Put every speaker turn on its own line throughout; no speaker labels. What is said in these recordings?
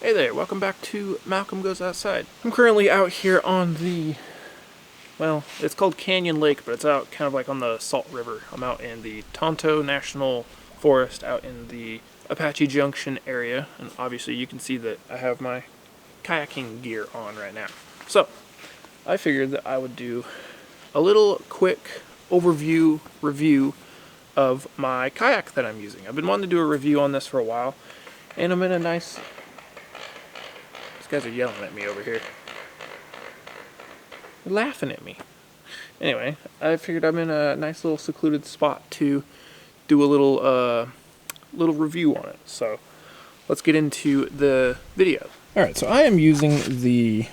Hey there, welcome back to Malcolm Goes Outside. I'm currently out here on the, well, it's called Canyon Lake, but it's out kind of like on the Salt River. I'm out in the Tonto National Forest, out in the Apache Junction area, and obviously you can see that I have my kayaking gear on right now. So, I figured that I would do a little quick overview review of my kayak that I'm using. I've been wanting to do a review on this for a while, and I'm in a nice... These guys are yelling at me over here. They're laughing at me. Anyway, I figured I'm in a nice little secluded spot to do a little review on it. So let's get into the video. Alright, so I am using the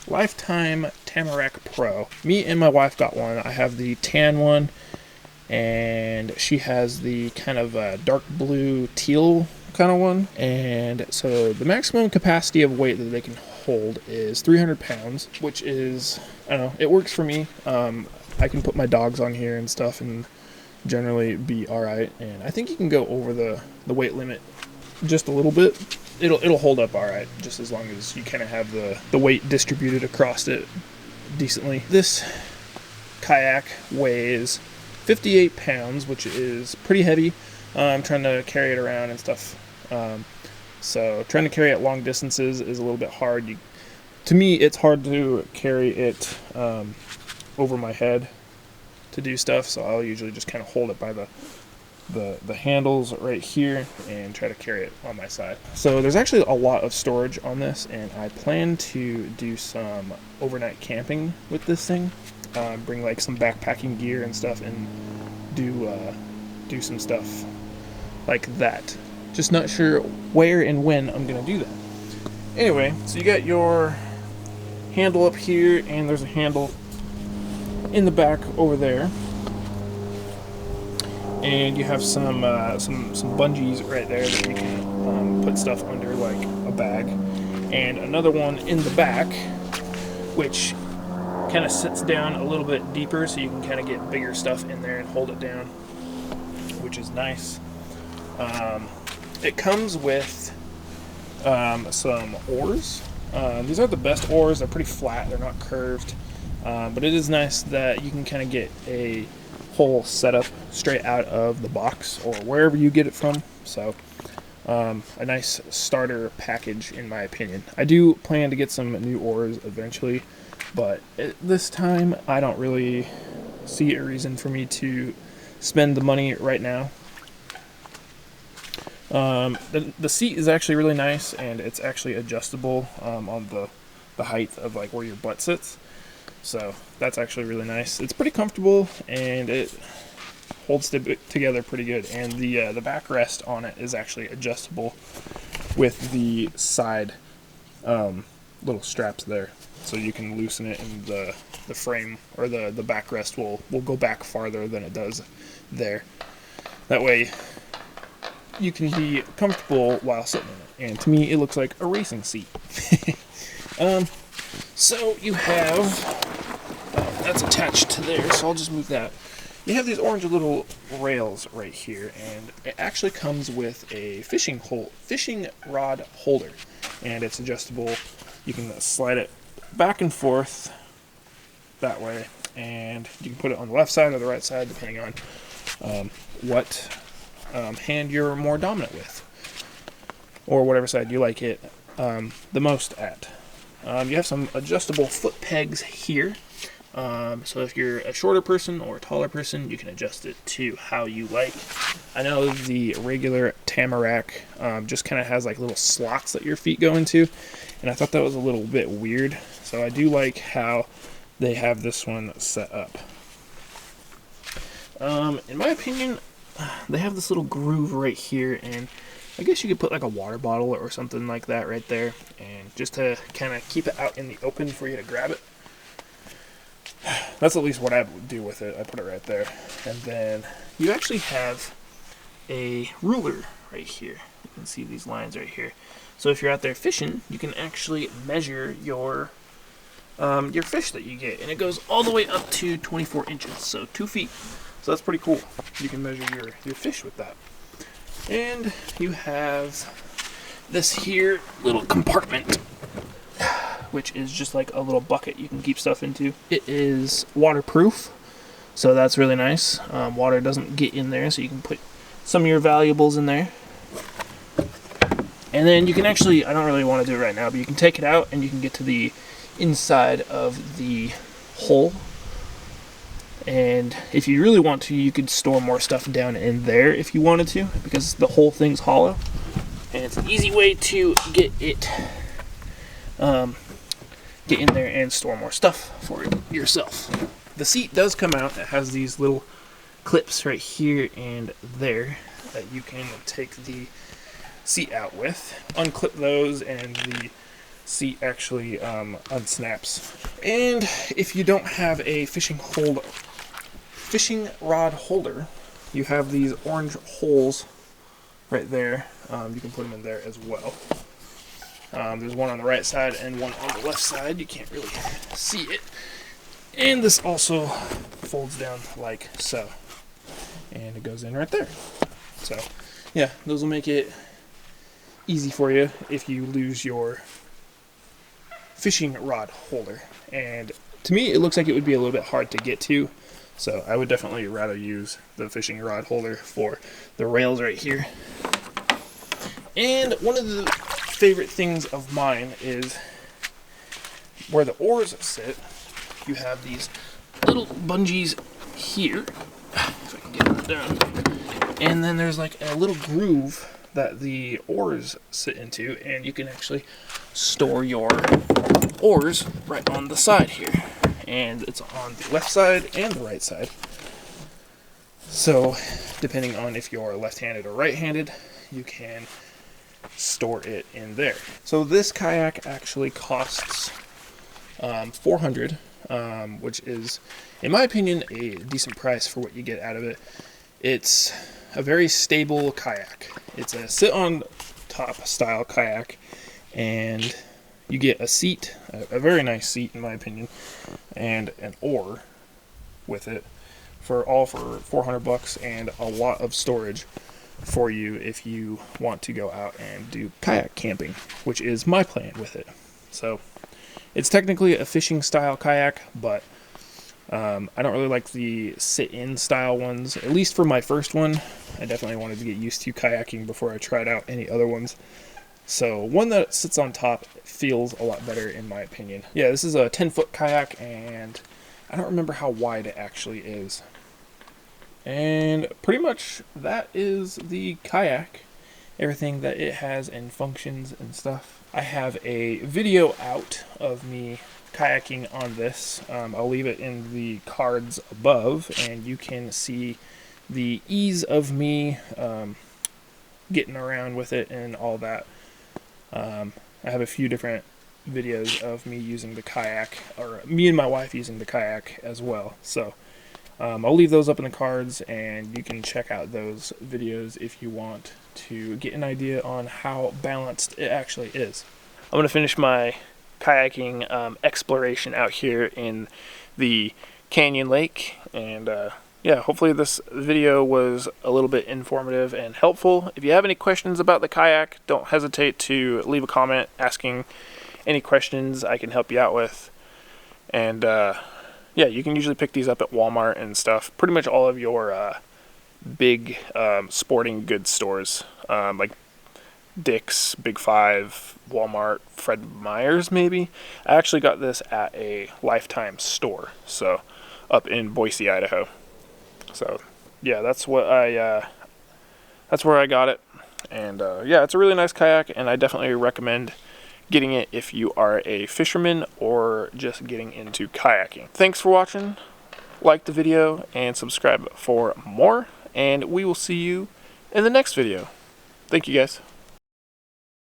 Lifetime Tamarack Pro. Me and my wife got one. I have the tan one, and she has the kind of dark blue teal kind of one. And so the maximum capacity of weight that they can hold is 300 pounds, which is, I don't know, it works for me. I can put my dogs on here and stuff and generally be alright. And I think you can go over the weight limit just a little bit. It'll hold up alright, just as long as you kind of have the weight distributed across it decently. This kayak weighs 58 pounds, which is pretty heavy. I'm trying to carry it around and stuff. So trying to carry it long distances is a little bit hard. To me, it's hard to carry it over my head to do stuff, so I'll usually just kind of hold it by the handles right here and try to carry it on my side. So there's actually a lot of storage on this, and I plan to do some overnight camping with this thing. Bring like some backpacking gear and stuff and do some stuff like that. Just not sure where and when I'm gonna do that. Anyway, so you got your handle up here, and there's a handle in the back over there, and you have some bungees right there that you can put stuff under, like a bag, and another one in the back which kind of sits down a little bit deeper, so you can kind of get bigger stuff in there and hold it down, which is nice. It comes with some oars. These are the best oars. They're pretty flat. They're not curved. But it is nice that you can kind of get a whole setup straight out of the box or wherever you get it from. So a nice starter package, in my opinion. I do plan to get some new oars eventually, but this time I don't really see a reason for me to spend the money right now. The seat is actually really nice, and it's actually adjustable on the height of like where your butt sits. So that's actually really nice. It's pretty comfortable, and it holds together pretty good. And the backrest on it is actually adjustable with the side little straps there, so you can loosen it, and the frame or the backrest will go back farther than it does there. That way you can be comfortable while sitting in it, and to me it looks like a racing seat. So you have, that's attached to there, so I'll just move that. You have these orange little rails right here, and it actually comes with a fishing rod holder, and it's adjustable. You can slide it back and forth that way, and you can put it on the left side or the right side, depending on what hand you're more dominant with, or whatever side you like it the most at. You have some adjustable foot pegs here, so if you're a shorter person or a taller person, you can adjust it to how you like. I know the regular Tamarack just kind of has like little slots that your feet go into, and I thought that was a little bit weird, so I do like how they have this one set up. In my opinion, they have this little groove right here, and I guess you could put like a water bottle or something like that right there, and just to kind of keep it out in the open for you to grab it. That's at least what I would do with it. I put it right there. And then you actually have a ruler right here. You can see these lines right here. So if you're out there fishing, you can actually measure your fish that you get, and it goes all the way up to 24 inches, so 2 feet. So that's pretty cool. You can measure your fish with that. And you have this here little compartment, which is just like a little bucket you can keep stuff into. It is waterproof, so that's really nice. Water doesn't get in there, so you can put some of your valuables in there. And then you can actually, I don't really want to do it right now, but you can take it out and you can get to the inside of the hole. And if you really want to, you could store more stuff down in there if you wanted to, because the whole thing's hollow. And it's an easy way to get it, get in there and store more stuff for yourself. The seat does come out. It has these little clips right here and there that you can take the seat out with. Unclip those and the seat actually unsnaps. And if you don't have a fishing rod holder, you have these orange holes right there. You can put them in there as well. There's one on the right side and one on the left side. You can't really see it. And this also folds down like so. And it goes in right there. So, yeah, those will make it easy for you if you lose your fishing rod holder. And to me, it looks like it would be a little bit hard to get to. So I would definitely rather use the fishing rod holder for the rails right here. And one of the favorite things of mine is where the oars sit. You have these little bungees here, if I can get them down. And then there's like a little groove that the oars sit into, and you can actually store your oars right on the side here. And it's on the left side and the right side. So, depending on if you're left-handed or right-handed, you can store it in there. So this kayak actually costs $400, which is, in my opinion, a decent price for what you get out of it. It's a very stable kayak. It's a sit-on-top style kayak, and you get a seat, a very nice seat in my opinion, and an oar with it for $400, and a lot of storage for you if you want to go out and do kayak camping, which is my plan with it. So it's technically a fishing style kayak, but I don't really like the sit-in style ones, at least for my first one. I definitely wanted to get used to kayaking before I tried out any other ones. So one that sits on top feels a lot better in my opinion. Yeah, this is a 10-foot kayak, and I don't remember how wide it actually is. And pretty much that is the kayak, everything that it has and functions and stuff. I have a video out of me kayaking on this. I'll leave it in the cards above, and you can see the ease of me getting around with it and all that. I have a few different videos of me using the kayak, or me and my wife using the kayak as well. So I'll leave those up in the cards, and you can check out those videos if you want to get an idea on how balanced it actually is. I'm going to finish my kayaking exploration out here in the canyon lake, and yeah, hopefully this video was a little bit informative and helpful. If you have any questions about the kayak, don't hesitate to leave a comment asking any questions I can help you out with. And yeah, you can usually pick these up at Walmart and stuff. Pretty much all of your big sporting goods stores, like Dick's, Big Five, Walmart, Fred Meyer's maybe. I actually got this at a Lifetime store, so up in Boise, Idaho. So yeah, that's where I got it. And yeah, it's a really nice kayak, and I definitely recommend getting it if you are a fisherman or just getting into kayaking. Thanks for watching. Like the video and subscribe for more, and we will see you in the next video. Thank you guys.